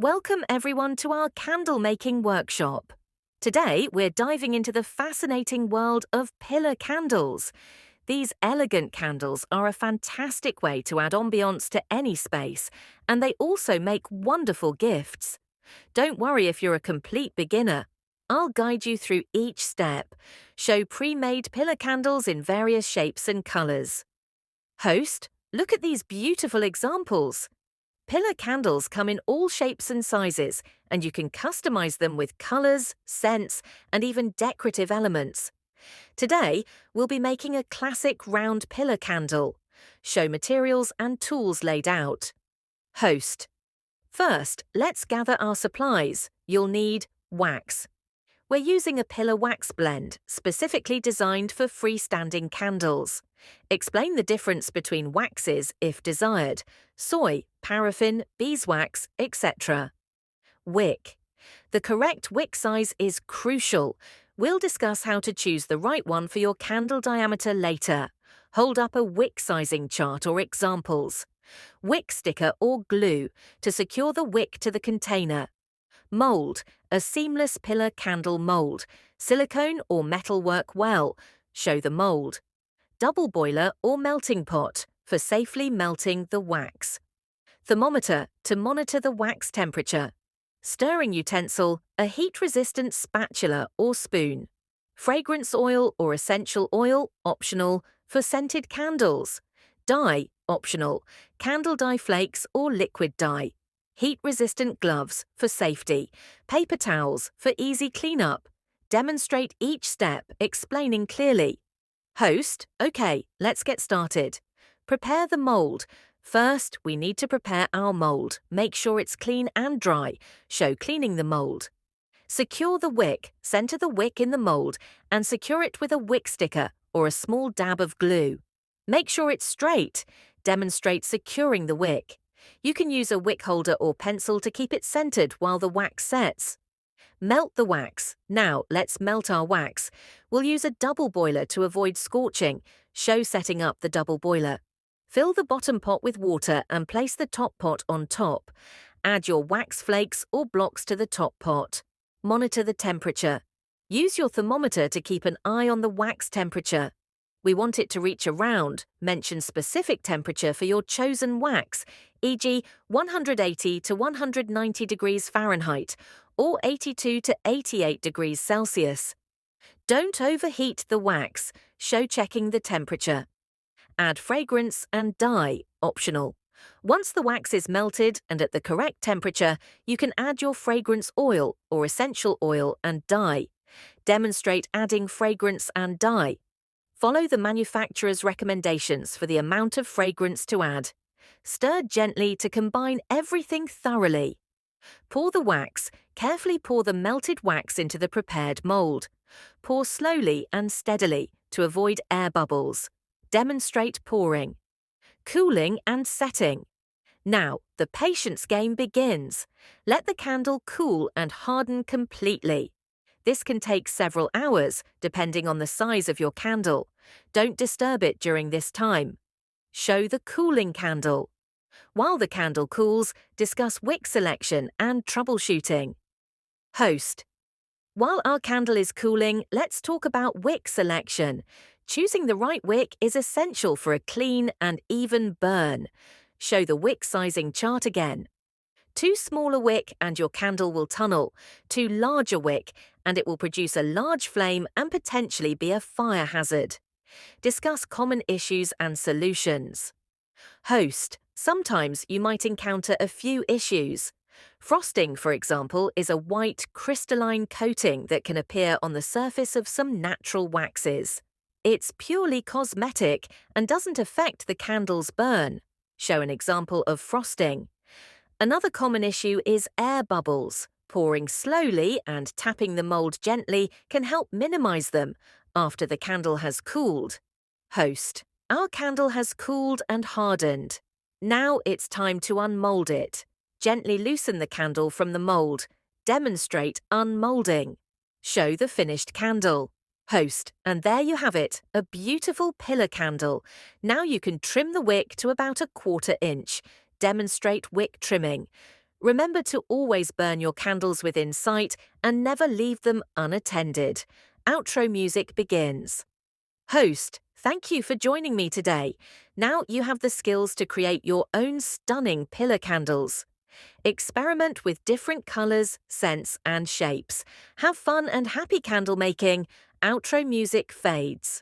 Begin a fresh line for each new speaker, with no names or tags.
Welcome everyone to our candle making workshop. Today we're diving into the fascinating world of pillar candles. These elegant candles are a fantastic way to add ambiance to any space, and they also make wonderful gifts. Don't worry if you're a complete beginner. I'll guide you through each step, show pre-made pillar candles in various shapes and colours. Host, look at these beautiful examples. Pillar candles come in all shapes and sizes, and you can customize them with colors, scents, and even decorative elements. Today, we'll be making a classic round pillar candle. Show materials and tools laid out. Host. First, let's gather our supplies. You'll need wax. We're using a pillar wax blend, specifically designed for freestanding candles. Explain the difference between waxes if desired: soy, paraffin, beeswax, etc. Wick. The correct wick size is crucial. We'll discuss how to choose the right one for your candle diameter later. Hold up a wick sizing chart or examples. Wick sticker or glue to secure the wick to the container. Mold, a seamless pillar candle mold. Silicone or metal work well. Show the mold. Double boiler or melting pot for safely melting the wax. Thermometer to monitor the wax temperature. Stirring utensil, a heat-resistant spatula or spoon. Fragrance oil or essential oil, optional, for scented candles. Dye, optional, candle dye flakes or liquid dye. Heat-resistant gloves for safety. Paper towels for easy cleanup. Demonstrate each step, explaining clearly. Host, okay, let's get started. Prepare the mold. First, we need to prepare our mold. Make sure it's clean and dry. Show cleaning the mold. Secure the wick. Center the wick in the mold and secure it with a wick sticker or a small dab of glue. Make sure it's straight. Demonstrate securing the wick. You can use a wick holder or pencil to keep it centered while the wax sets. Melt the wax. Now, let's melt our wax. We'll use a double boiler to avoid scorching. Show setting up the double boiler. Fill the bottom pot with water and place the top pot on top. Add your wax flakes or blocks to the top pot. Monitor the temperature. Use your thermometer to keep an eye on the wax temperature. We want it to reach around. Mention specific temperature for your chosen wax, e.g. 180 to 190 degrees Fahrenheit or 82 to 88 degrees Celsius. Don't overheat the wax. Show checking the temperature. Add fragrance and dye, optional. Once the wax is melted and at the correct temperature, you can add your fragrance oil or essential oil and dye. Demonstrate adding fragrance and dye. Follow the manufacturer's recommendations for the amount of fragrance to add. Stir gently to combine everything thoroughly. Pour the wax. Carefully pour the melted wax into the prepared mold. Pour slowly and steadily to avoid air bubbles. Demonstrate pouring. Cooling and setting. Now, the patience game begins. Let the candle cool and harden completely. This can take several hours, depending on the size of your candle. Don't disturb it during this time. Show the cooling candle. While the candle cools, discuss wick selection and troubleshooting. Host. While our candle is cooling, let's talk about wick selection. Choosing the right wick is essential for a clean and even burn. Show the wick sizing chart again. Too small a wick and your candle will tunnel. Too large a wick and it will produce a large flame and potentially be a fire hazard. Discuss common issues and solutions. Host. Sometimes you might encounter a few issues. Frosting, for example, is a white, crystalline coating that can appear on the surface of some natural waxes. It's purely cosmetic and doesn't affect the candle's burn. Show an example of frosting. Another common issue is air bubbles. Pouring slowly and tapping the mold gently can help minimize them after the candle has cooled. Host. Our candle has cooled and hardened. Now it's time to unmold it. Gently loosen the candle from the mold. Demonstrate unmolding. Show the finished candle. Host. And there you have it, a beautiful pillar candle. Now you can trim the wick to about 1/4 inch. Demonstrate wick trimming. Remember to always burn your candles within sight and never leave them unattended. Outro music begins. Host, thank you for joining me today. Now you have the skills to create your own stunning pillar candles. Experiment with different colors, scents, and shapes. Have fun and happy candle making. Outro music fades.